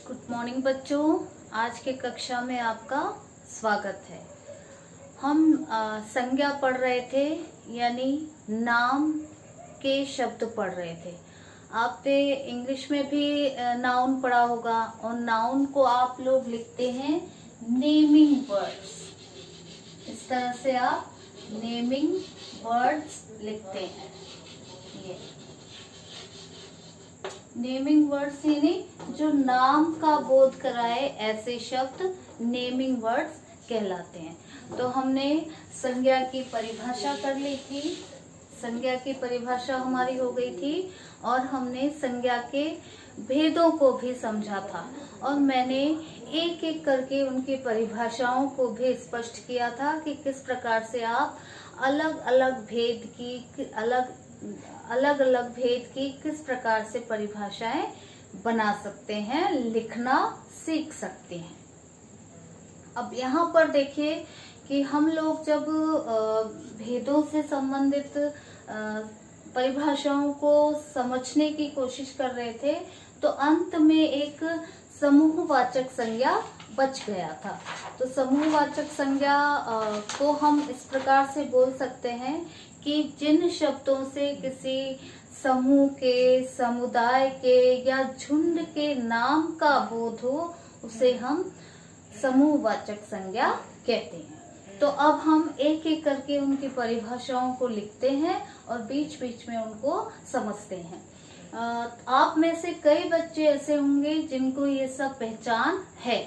Good morning बच्चों, आज के कक्षा में आपका स्वागत है। हम संज्ञा पढ़ रहे थे, यानी नाम के शब्द पढ़ रहे थे। आपने इंग्लिश में भी नाउन पढ़ा होगा और नाउन को आप लोग लिखते हैं नेमिंग वर्ड्स। इस तरह से आप नेमिंग वर्ड्स लिखते हैं। ये नेमिंग वर्ड्स यानी जो नाम का बोध कराए, ऐसे शब्द नेमिंग वर्ड्स कहलाते हैं। तो हमने संज्ञा की परिभाषा कर ली थी, संज्ञा की परिभाषा हमारी हो गई थी और हमने संज्ञा के भेदों को भी समझा था और मैंने एक एक करके उनकी परिभाषाओं को भी स्पष्ट किया था कि किस प्रकार से आप अलग अलग भेद की अलग अलग भेद की किस प्रकार से परिभाषाएं बना सकते हैं, लिखना सीख सकते हैं। अब यहाँ पर देखिए कि हम लोग जब भेदों से संबंधित परिभाषाओं को समझने की कोशिश कर रहे थे तो अंत में एक समूहवाचक संज्ञा बच गया था। तो समूहवाचक संज्ञा को हम इस प्रकार से बोल सकते हैं कि जिन शब्दों से किसी समूह के, समुदाय के या झुंड के नाम का बोध हो, उसे हम समूहवाचक संज्ञा कहते हैं। तो अब हम एक एक करके उनकी परिभाषाओं को लिखते हैं और बीच बीच में उनको समझते हैं। आप में से कई बच्चे ऐसे होंगे जिनको ये सब पहचान है,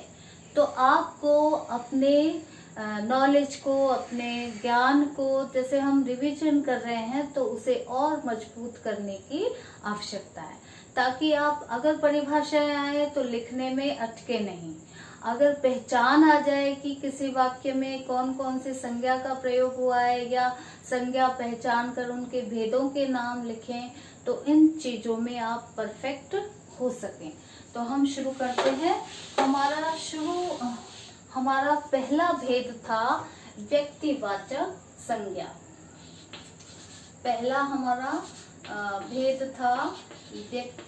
तो आपको अपने नॉलेज को, अपने ज्ञान को, जैसे हम रिवीजन कर रहे हैं तो उसे और मजबूत करने की आवश्यकता है, ताकि आप अगर परिभाषाएं आए तो लिखने में अटके नहीं। अगर पहचान आ जाए कि किसी वाक्य में कौन कौन से संज्ञा का प्रयोग हुआ है या संज्ञा पहचान कर उनके भेदों के नाम लिखें, तो इन चीजों में आप परफेक्ट हो सकें। तो हम शुरू करते हैं। हमारा पहला भेद था व्यक्तिवाचक संज्ञा। पहला हमारा भेद था व्यक्तिवाचक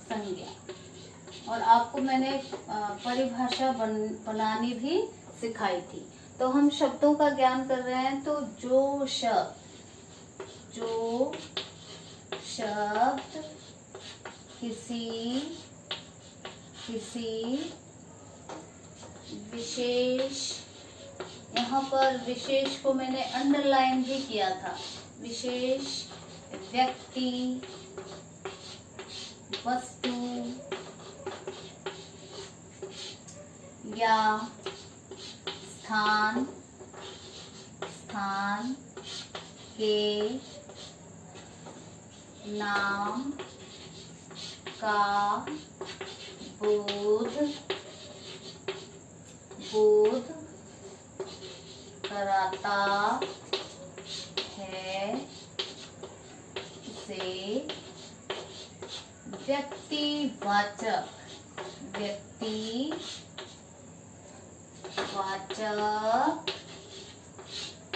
संज्ञा, और आपको मैंने परिभाषा बनानी भी सिखाई थी। तो हम शब्दों का ज्ञान कर रहे हैं, तो जो शब्द किसी विशेष, यहाँ पर विशेष को मैंने अंडरलाइन भी किया था, विशेष व्यक्ति, वस्तु या स्थान के नाम का बोध कराता है, उसे व्यक्तिवाचक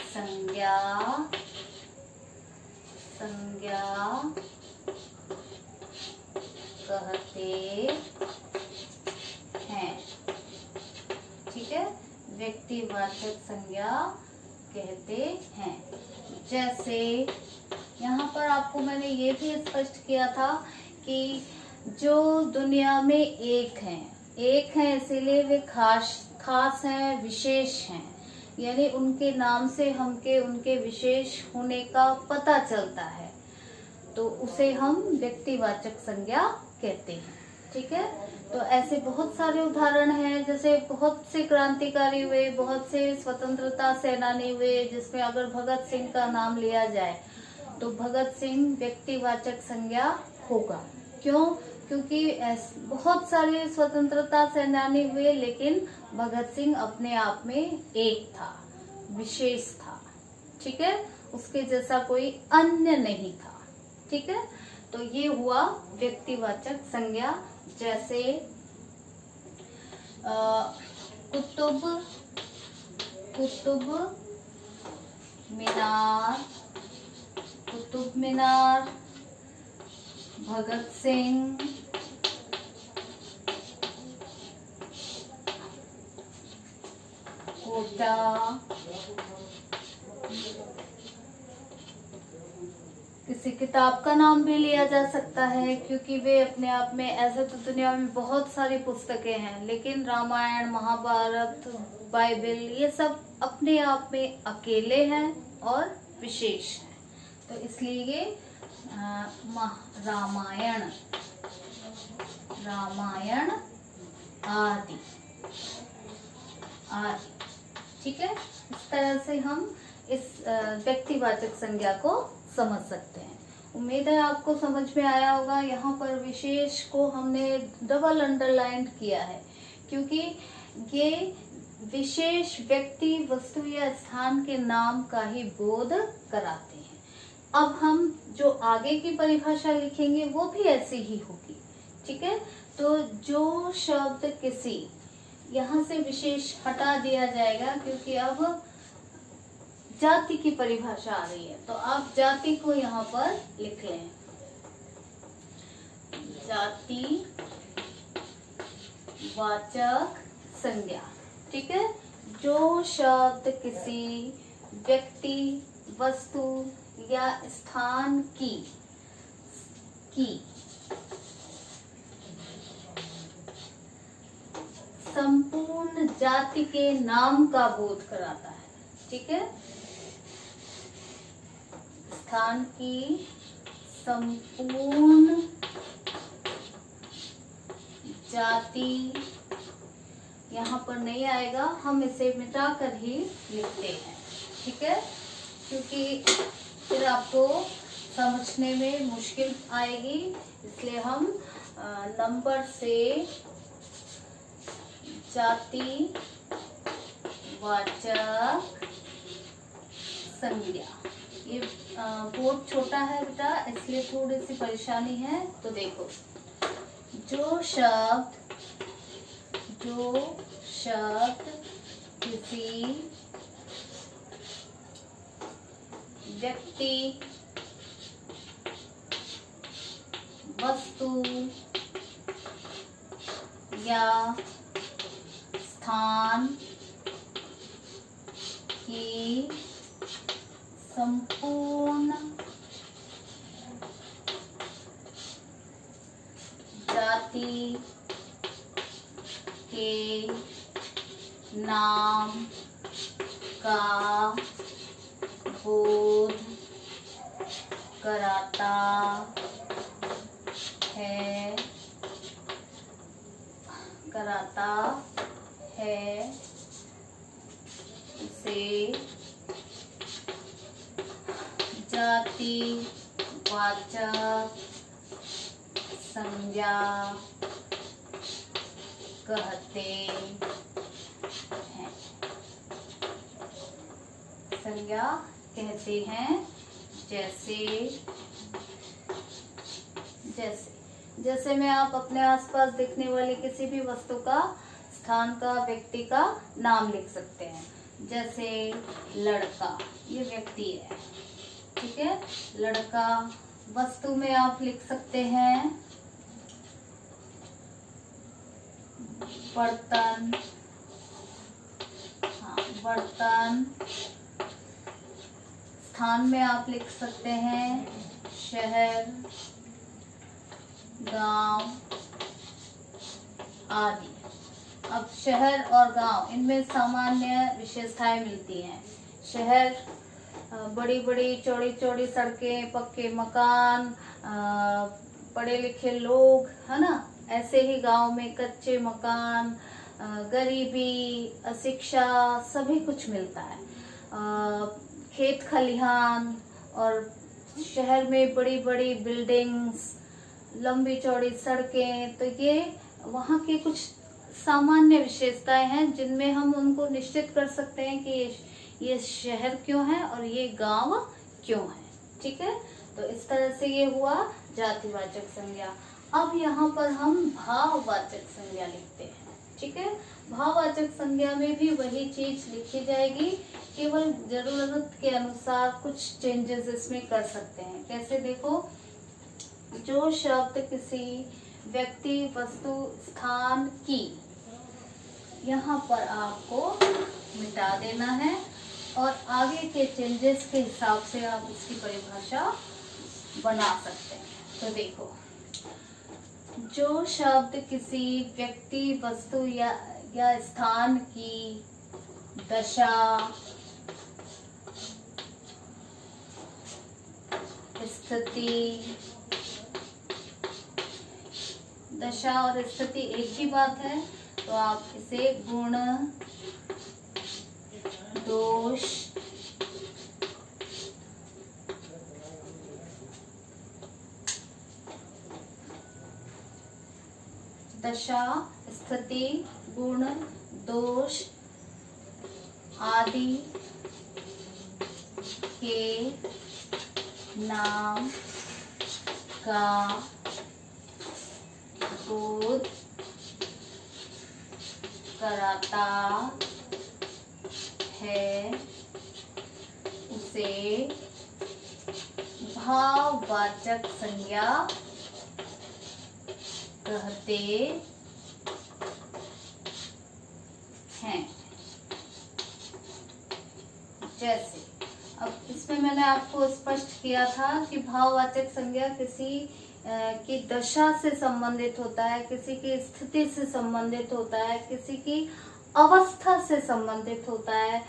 संज्ञा कहते हैं। ठीक है, व्यक्तिवाचक संज्ञा कहते हैं। जैसे यहाँ पर आपको मैंने ये भी स्पष्ट किया था कि जो दुनिया में एक हैं इसीलिए वे खास हैं, विशेष हैं, यानी उनके नाम से हमके उनके विशेष होने का पता चलता है, तो उसे हम व्यक्तिवाचक संज्ञा कहते हैं। ठीक है, तो ऐसे बहुत सारे उदाहरण हैं, जैसे बहुत से क्रांतिकारी हुए, बहुत से स्वतंत्रता सेनानी हुए, जिसमें अगर भगत सिंह का नाम लिया जाए तो भगत सिंह व्यक्तिवाचक संज्ञा होगा। क्यों? क्योंकि बहुत सारे स्वतंत्रता सेनानी हुए, लेकिन भगत सिंह अपने आप में एक था, विशेष था। ठीक है, उसके जैसा कोई अन्य नहीं था। ठीक है, तो ये हुआ व्यक्तिवाचक संज्ञा। जैसे कुतुब मीनार, कुतुब मीनार, भगत सिंह, कोटा, किसी किताब का नाम भी लिया जा सकता है, क्योंकि वे अपने आप में, ऐसे तो दुनिया में बहुत सारी पुस्तकें हैं, लेकिन रामायण, महाभारत, बाइबल, ये सब अपने आप में अकेले हैं और विशेष हैं। तो इसलिए ये रामायण, रामायण आदि आदि, ठीक है। इस तरह से हम इस व्यक्तिवाचक संज्ञा को समझ सकते हैं। उम्मीद है आपको समझ में आया होगा। यहाँ पर विशेष को हमने डबल अंडरलाइन किया है, क्योंकि ये विशेष व्यक्ति, वस्तु या स्थान के नाम का ही बोध कराते हैं। अब हम जो आगे की परिभाषा लिखेंगे वो भी ऐसी ही होगी, ठीक है। तो जो शब्द किसी, यहाँ से विशेष हटा दिया जाएगा, क्योंकि अब जाति की परिभाषा आ रही है। तो आप जाति को यहाँ पर लिख लें, जाति वाचक संज्ञा, ठीक है। जो शब्द किसी व्यक्ति, वस्तु या स्थान की संपूर्ण जाति के नाम का बोध कराता है, ठीक है। स्थान की संपूर्ण जाति, यहाँ पर नहीं आएगा, हम इसे मिटाकर ही लिखते हैं, ठीक है, क्योंकि फिर आपको समझने में मुश्किल आएगी। इसलिए हम नंबर से जाति वाचक संज्ञा, ये बोर्ड छोटा है बेटा, इसलिए थोड़ी सी परेशानी है। तो देखो, जो शब्द किसी व्यक्ति, वस्तु या स्थान की संपूर्ण जाति के नाम का बोध कराता है, उसे जाति वाचक संज्ञा कहते हैं। संज्ञा कहते हैं जैसे में आप अपने आसपास दिखने वाली किसी भी वस्तु का, स्थान का, व्यक्ति का नाम लिख सकते हैं। जैसे लड़का, ये व्यक्ति है, ठीक है, लड़का। वस्तु में आप लिख सकते हैं बर्तन, बर्तन। स्थान में आप लिख सकते हैं शहर, गांव आदि। अब शहर और गांव, इनमें सामान्य विशेषताएं मिलती हैं। शहर बड़ी बड़ी चौड़ी चौड़ी सड़कें, पक्के मकान, पढ़े लिखे लोग, है ना। ऐसे ही गांव में कच्चे मकान, गरीबी, अशिक्षा, सभी कुछ मिलता है। खेत खलिहान, और शहर में बड़ी बड़ी बिल्डिंग्स, लंबी चौड़ी सड़कें। तो ये वहाँ की कुछ सामान्य विशेषताएं हैं, जिनमें हम उनको निश्चित कर सकते हैं कि ये शहर क्यों है और ये गांव क्यों है, ठीक है। तो इस तरह से ये हुआ जातिवाचक संज्ञा। अब यहाँ पर हम भाववाचक संज्ञा लिखते हैं, ठीक है। भाववाचक संज्ञा में भी वही चीज लिखी जाएगी, केवल जरूरत के अनुसार कुछ चेंजेस इसमें कर सकते हैं। कैसे देखो, जो शब्द किसी व्यक्ति, वस्तु, स्थान की, यहाँ पर आपको मिटा देना है और आगे के चेंजेस के हिसाब से आप इसकी परिभाषा बना सकते हैं। तो देखो, जो शब्द किसी व्यक्ति, वस्तु या स्थान की दशा, स्थिति, दशा और स्थिति एक ही बात है, तो आप इसे गुण, दोष, दशा, स्थिति, गुण, दोष आदि के नाम का बोध कराता है, उसे भाववाचक संज्ञा कहते हैं। जैसे अब इसमें मैंने आपको स्पष्ट किया था कि भाववाचक संज्ञा किसी की दशा से संबंधित होता है, किसी की स्थिति से संबंधित होता है, किसी की अवस्था से संबंधित होता है,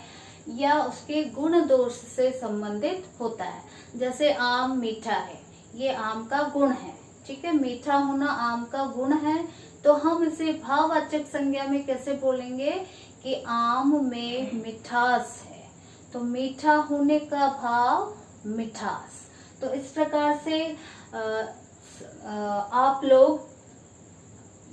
या उसके गुण दोष से संबंधित होता है। जैसे आम मीठा है, ये आम का गुण है, ठीक है, मीठा होना आम का गुण है, तो हम इसे भाववाचक संज्ञा में कैसे बोलेंगे कि आम में मिठास है, तो मीठा होने का भाव मिठास। तो इस प्रकार से आप लोग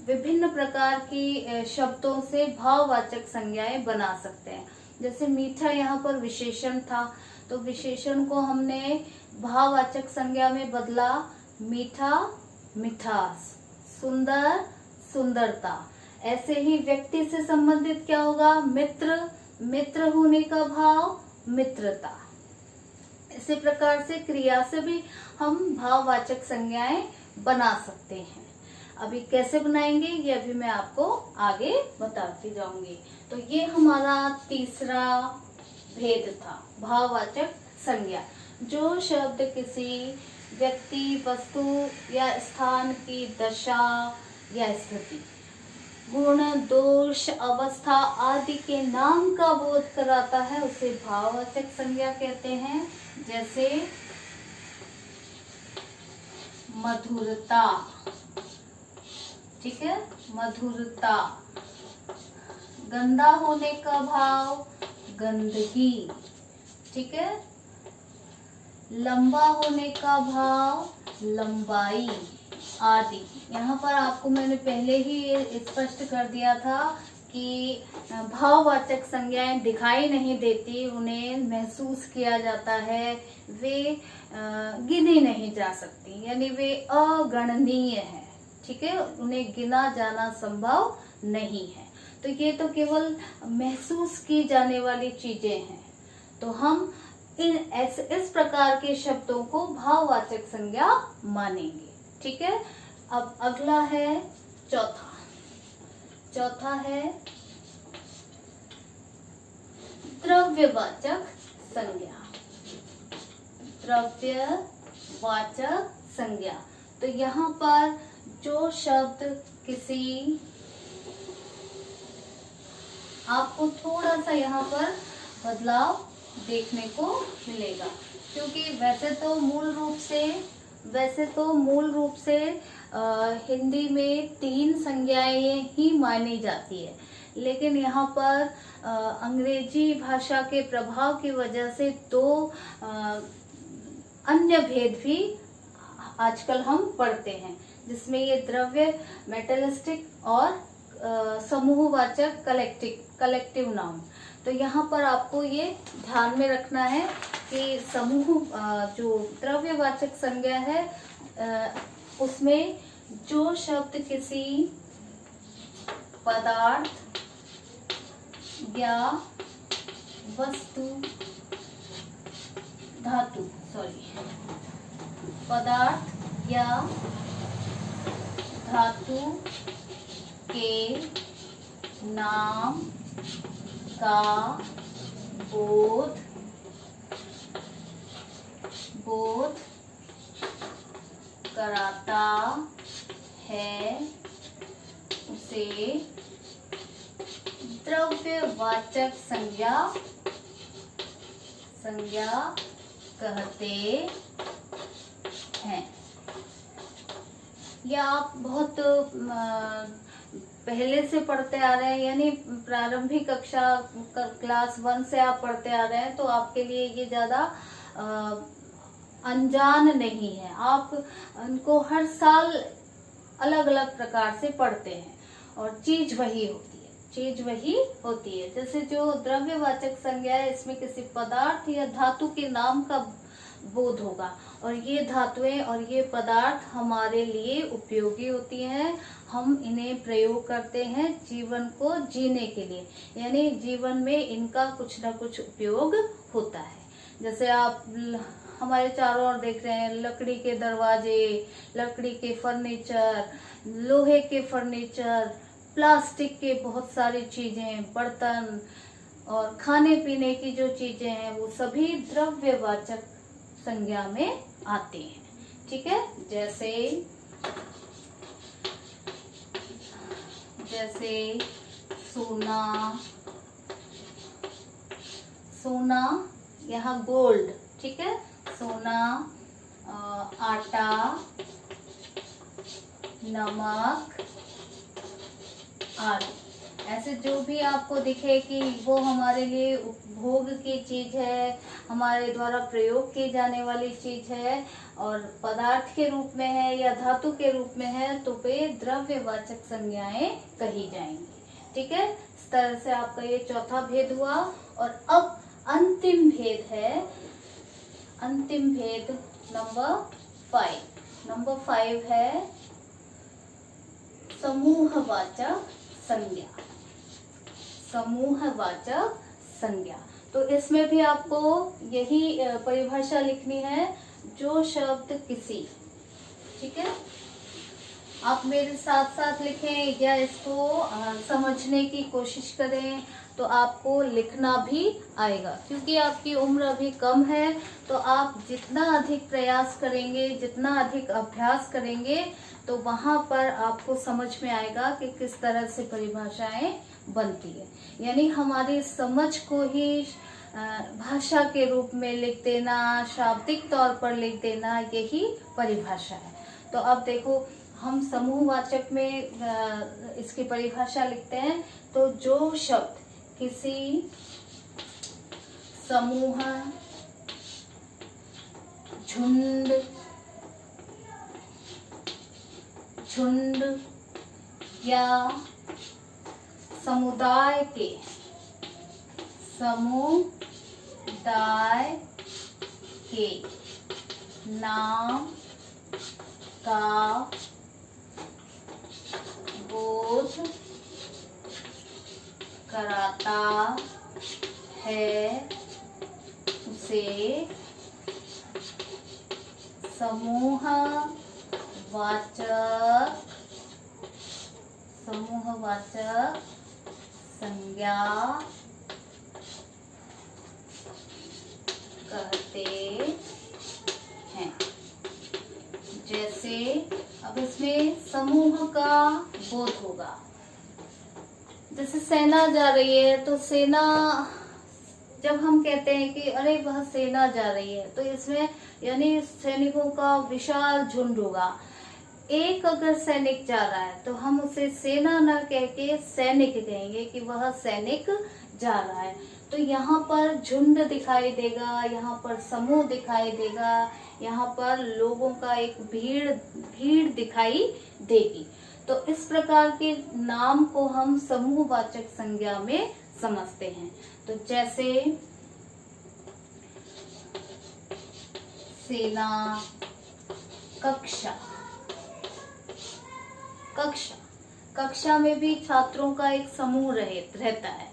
विभिन्न प्रकार की शब्दों से भाववाचक संज्ञाएं बना सकते हैं। जैसे मीठा यहाँ पर विशेषण था, तो विशेषण को हमने भाववाचक संज्ञा में बदला, मीठा मिठास, सुंदर सुंदरता। ऐसे ही व्यक्ति से संबंधित क्या होगा, मित्र, मित्र होने का भाव मित्रता। इसी प्रकार से क्रिया से भी हम भाववाचक संज्ञाएं बना सकते हैं। अभी कैसे बनाएंगे ये अभी मैं आपको आगे बताती जाऊंगी। तो ये हमारा तीसरा भेद था, भाववाचक संज्ञा। जो शब्द किसी व्यक्ति, वस्तु या स्थान की दशा या स्थिति, गुण, दोष, अवस्था आदि के नाम का बोध कराता है, उसे भाववाचक संज्ञा कहते हैं। जैसे मधुरता, ठीक है, मधुरता। गंदा होने का भाव गंदगी, ठीक है। लंबा होने का भाव लंबाई आदि। यहाँ पर आपको मैंने पहले ही स्पष्ट कर दिया था कि भाववाचक संज्ञाएं दिखाई नहीं देती, उन्हें महसूस किया जाता है, वे गिनी नहीं जा सकती, यानी वे अगणनीय है, ठीक है, उन्हें गिना जाना संभव नहीं है। तो ये तो केवल महसूस की जाने वाली चीजें हैं। तो हम इस प्रकार के शब्दों को भाववाचक संज्ञा मानेंगे, ठीक है। अब अगला है चौथा। चौथा है द्रव्यवाचक संज्ञा। द्रव्यवाचक संज्ञा, तो यहाँ पर जो शब्द किसी, आपको थोड़ा सा यहाँ पर बदलाव देखने को मिलेगा, क्योंकि वैसे तो मूल रूप से हिंदी में 3 संज्ञाएं ही मानी जाती है, लेकिन यहाँ पर अंग्रेजी भाषा के प्रभाव की वजह से 2 अन्य भेद भी आजकल हम पढ़ते हैं, जिसमें ये द्रव्य मेटलिस्टिक और समूहवाचक कलेक्टिव नाउन। तो यहाँ पर आपको ये ध्यान में रखना है कि जो द्रव्यवाचक संज्ञा है उसमें जो शब्द किसी पदार्थ, या वस्तु, धातु, पदार्थ या धातु के नाम का बोध कराता है, उसे द्रव्यवाचक संज्ञा कहते हैं। या आप बहुत पहले से पढ़ते आ रहे हैं, यानी प्रारंभिक कक्षा क्लास 1 से आप पढ़ते आ रहे हैं, तो आपके लिए ये ज्यादा अनजान नहीं है। आप उनको हर साल अलग अलग प्रकार से पढ़ते हैं और चीज वही होती है। जैसे जो द्रव्यवाचक संज्ञा है, इसमें किसी पदार्थ या धातु के नाम का बोध होगा, और ये धातुएं और ये पदार्थ हमारे लिए उपयोगी होती हैं। हम इन्हें प्रयोग करते हैं जीवन को जीने के लिए, यानी जीवन में इनका कुछ ना कुछ उपयोग होता है। जैसे आप हमारे चारों ओर देख रहे हैं, लकड़ी के दरवाजे, लकड़ी के फर्नीचर, लोहे के फर्नीचर, प्लास्टिक के बहुत सारी चीजें, बर्तन और खाने पीने की जो चीजें हैं, वो सभी द्रव्यवाचक संज्ञा में आते हैं। ठीक है, जैसे सोना, यहाँ गोल्ड, ठीक है, सोना, आटा, नमक आदि। ऐसे जो भी आपको दिखे कि वो हमारे लिए उपभोग की चीज है, हमारे द्वारा प्रयोग की जाने वाली चीज है और पदार्थ के रूप में है या धातु के रूप में है, तो वे द्रव्यवाचक संज्ञाएं कही जाएंगी। ठीक है, इस तरह से आपका ये चौथा भेद हुआ। और अब अंतिम भेद है, अंतिम भेद नंबर 5 है समूहवाचक संज्ञा। तो इसमें भी आपको यही परिभाषा लिखनी है, जो शब्द किसी, ठीक है, आप मेरे साथ साथ लिखें या इसको समझने की कोशिश करें, तो आपको लिखना भी आएगा। क्योंकि आपकी उम्र अभी कम है, तो आप जितना अधिक प्रयास करेंगे, जितना अधिक अभ्यास करेंगे, तो वहां पर आपको समझ में आएगा कि किस तरह से परिभाषाएं बनती है। यानी हमारी समझ को ही भाषा के रूप में लिख देना, शाब्दिक तौर पर लिख देना, यही परिभाषा है। तो अब देखो, हम समूहवाचक में इसकी परिभाषा लिखते हैं। तो जो शब्द किसी समूह, झुंड या समुदाय के नाम का बोध कराता है, उसे समूहवाचक संज्ञा कहते हैं। जैसे अब इसमें समूह का बोध होगा। जैसे सेना जा रही है, तो सेना, जब हम कहते हैं कि अरे वह सेना जा रही है, तो इसमें यानी सैनिकों का विशाल झुंड होगा। एक अगर सैनिक जा रहा है, तो हम उसे सेना न कह के सैनिक कहेंगे कि वह सैनिक जा रहा है। तो यहाँ पर झुंड दिखाई देगा, यहाँ पर समूह दिखाई देगा, यहाँ पर लोगों का एक भीड़ दिखाई देगी। तो इस प्रकार के नाम को हम समूहवाचक संज्ञा में समझते हैं। तो जैसे सेना, कक्षा में भी छात्रों का एक समूह रहता है।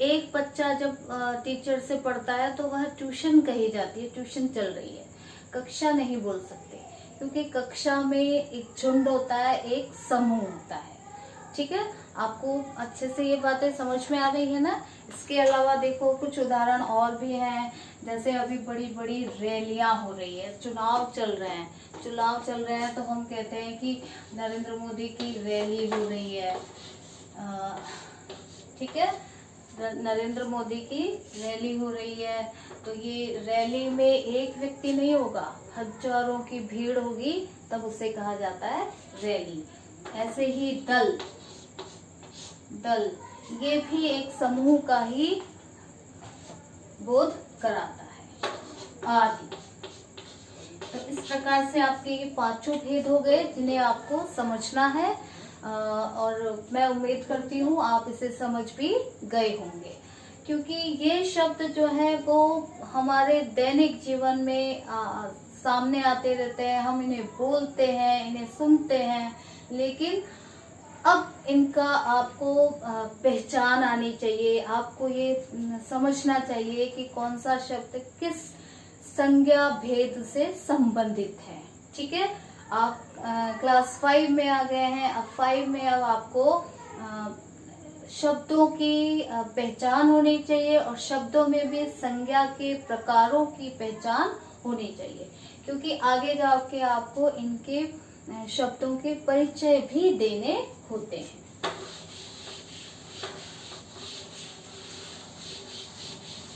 एक बच्चा जब टीचर से पढ़ता है तो वह ट्यूशन कही जाती है, ट्यूशन चल रही है, कक्षा नहीं बोल सकते, क्योंकि कक्षा में एक झुंड होता है, एक समूह होता है। ठीक है, आपको अच्छे से ये बातें समझ में आ रही है ना। इसके अलावा देखो कुछ उदाहरण और भी हैं, जैसे अभी बड़ी बड़ी रैलियां हो रही है, चुनाव चल रहे हैं तो हम कहते हैं कि नरेंद्र मोदी की रैली हो रही है। ठीक है, नरेंद्र मोदी की रैली हो रही है, तो ये रैली में एक व्यक्ति नहीं होगा, हजारों की भीड़ होगी, तब उसे कहा जाता है रैली। ऐसे ही दल ये भी एक समूह का ही बोध कराता है आदि। तो इस प्रकार से आपके ये पांचों भेद हो गए जिन्हें आपको समझना है, और मैं उम्मीद करती हूँ आप इसे समझ भी गए होंगे, क्योंकि ये शब्द जो है वो हमारे दैनिक जीवन में सामने आते रहते हैं, हम इन्हें बोलते हैं, इन्हें सुनते हैं, लेकिन अब इनका आपको पहचान आनी चाहिए, आपको ये समझना चाहिए कि कौन सा शब्द किस संज्ञा भेद से संबंधित है। ठीक है, आप क्लास 5 में आ गए हैं, अब 5 में अब आपको शब्दों की पहचान होनी चाहिए, और शब्दों में भी संज्ञा के प्रकारों की पहचान होनी चाहिए, क्योंकि आगे जाके आपको इनके शब्दों के परिचय भी देने होते हैं।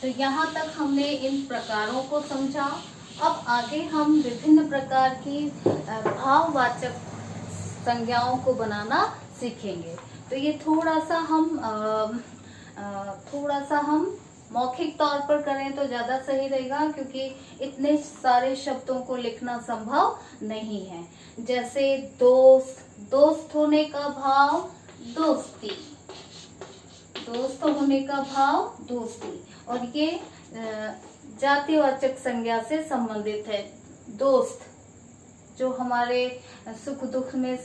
तो यहाँ तक हमने इन प्रकारों को समझा। अब आगे हम विभिन्न प्रकार की भाववाचक संज्ञाओं को बनाना सीखेंगे। तो ये थोड़ा सा हम मौखिक तौर पर करें तो ज्यादा सही रहेगा, क्योंकि इतने सारे शब्दों को लिखना संभव नहीं है। जैसे दोस्त होने का भाव दोस्ती, दोस्त होने का भाव दोस्ती, और ये जातिवाचक संज्ञा से संबंधित है। दोस्त जो हमारे सुख दुख में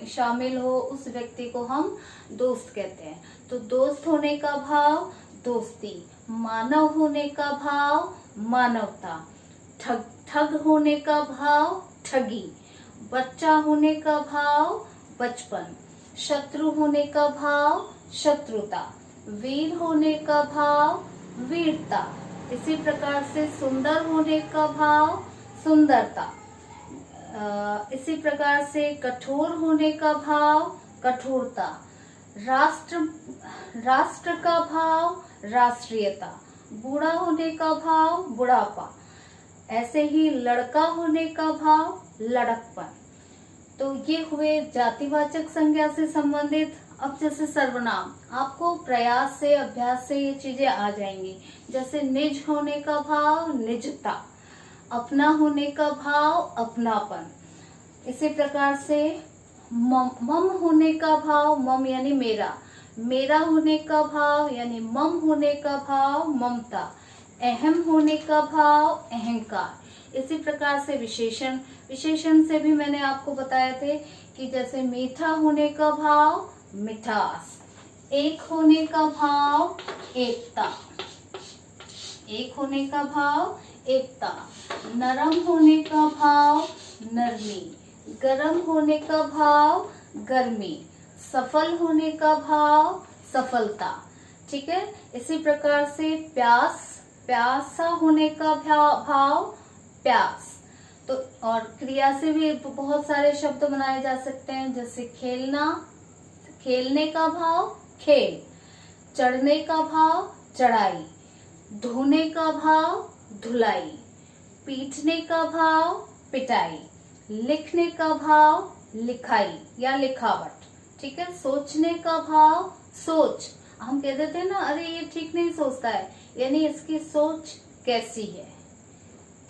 शामिल हो, उस व्यक्ति को हम दोस्त कहते हैं। तो दोस्त होने का भाव दोस्ती, मानव होने का भाव मानवता, ठग होने का भाव ठगी, बच्चा होने का भाव बचपन, शत्रु होने का भाव शत्रुता, वीर होने का भाव वीरता, इसी प्रकार से सुंदर होने का भाव सुंदरता, इसी प्रकार से कठोर होने का भाव कठोरता, राष्ट्र का भाव राष्ट्रीयता, बूढ़ा होने का भाव बुढ़ापा, ऐसे ही लड़का होने का भाव लड़कपन। तो ये हुए जातिवाचक संज्ञा से संबंधित। अब जैसे सर्वनाम, आपको प्रयास से अभ्यास से ये चीजें आ जाएंगी। जैसे निज होने का भाव निजता, अपना होने का भाव अपनापन, इसी प्रकार से मम होने का भाव मम यानी मेरा, मेरा होने का भाव यानी मम होने का भाव ममता, अहम होने का भाव अहंकार। इसी प्रकार से विशेषण से भी मैंने आपको बताए थे कि जैसे मीठा होने का भाव मिठास, एक होने का भाव एकता, एक होने का भाव एकता, नरम होने का भाव नरमी, गरम होने का भाव गर्मी, सफल होने का भाव सफलता। ठीक है, इसी प्रकार से प्यासा होने का भाव प्यास। तो और क्रिया से भी बहुत सारे शब्द बनाए जा सकते हैं, जैसे खेलना, खेलने का भाव खेल, चढ़ने का भाव चढ़ाई, धोने का भाव धुलाई, पीटने का भाव पिटाई, लिखने का भाव लिखाई या लिखावट। ठीक है, सोचने का भाव सोच। हम कह देते हैं ना, अरे ये ठीक नहीं सोचता है, यानी इसकी सोच कैसी है।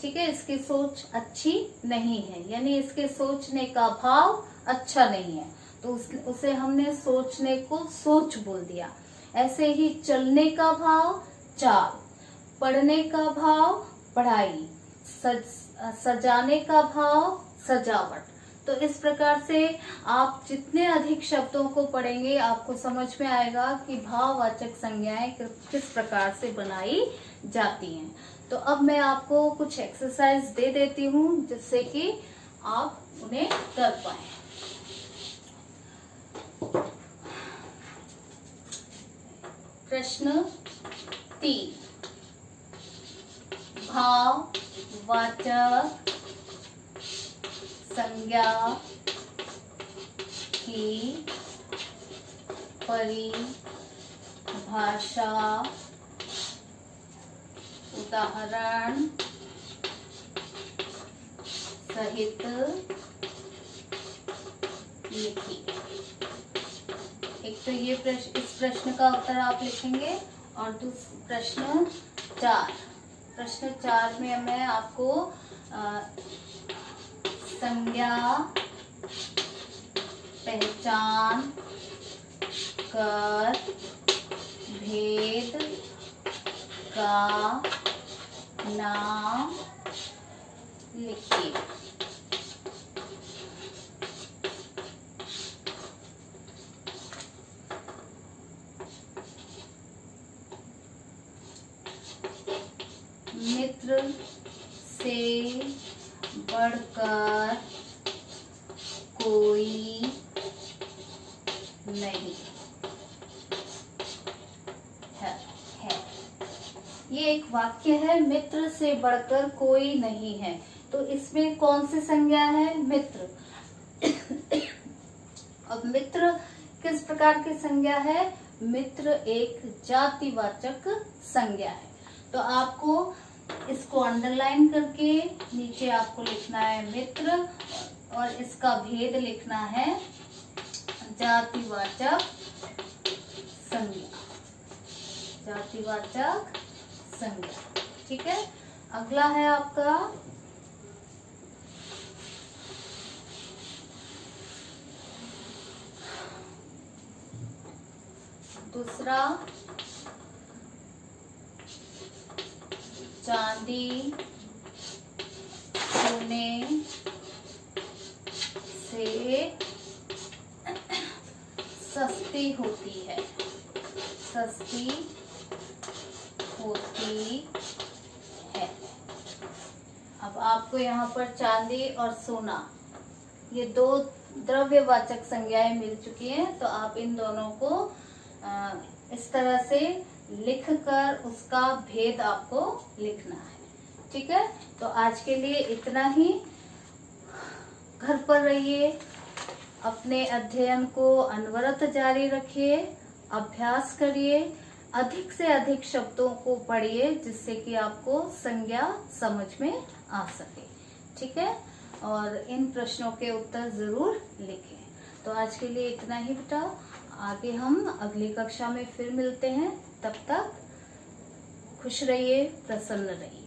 ठीक है, इसकी सोच अच्छी नहीं है, यानी इसके सोचने का भाव अच्छा नहीं है, तो उसे हमने सोचने को सोच बोल दिया। ऐसे ही चलने का भाव चाल, पढ़ने का भाव पढ़ाई, सजाने का भाव सजावट, तो इस प्रकार से आप जितने अधिक शब्दों को पढ़ेंगे आपको समझ में आएगा कि भाववाचक संज्ञाएं किस प्रकार से बनाई जाती हैं। तो अब मैं आपको कुछ एक्सरसाइज दे देती हूँ जिससे कि आप उन्हें कर पाए। प्रश्न 3, भाववाचक संज्ञा की परिभाषा उदाहरण सहित लिखिए। एक तो ये प्रश्न, इस प्रश्न का उत्तर आप लिखेंगे और प्रश्न 4 में मैं आपको संज्ञा पहचान कर भेद का नाम लिखिए। मित्र से बढ़कर कोई नहीं है। ये एक वाक्य है, मित्र से बढ़कर कोई नहीं है। तो इसमें कौन सी संज्ञा है? मित्र। अब मित्र किस प्रकार की संज्ञा है? मित्र एक जातिवाचक संज्ञा है। तो आपको इसको अंडरलाइन करके नीचे आपको लिखना है मित्र और इसका भेद लिखना है जातिवाचक संज्ञा। जातिवाचक संज्ञा, ठीक है। अगला है आपका दूसरा, चांदी सोने से सस्ती होती है। सस्ती होती है। अब आपको यहाँ पर चांदी और सोना ये दो द्रव्यवाचक संज्ञाएं मिल चुकी हैं। तो आप इन दोनों को इस तरह से लिखकर उसका भेद आपको लिखना है, ठीक है। तो आज के लिए इतना ही। घर पर रहिए, अपने अध्ययन को अनवरत जारी रखिए, अभ्यास करिए, अधिक से अधिक शब्दों को पढ़िए जिससे कि आपको संज्ञा समझ में आ सके, ठीक है। और इन प्रश्नों के उत्तर जरूर लिखें। तो आज के लिए इतना ही बेटा। आगे हम अगली कक्षा में फिर मिलते हैं। तब तक खुश रहिए, प्रसन्न रहिए।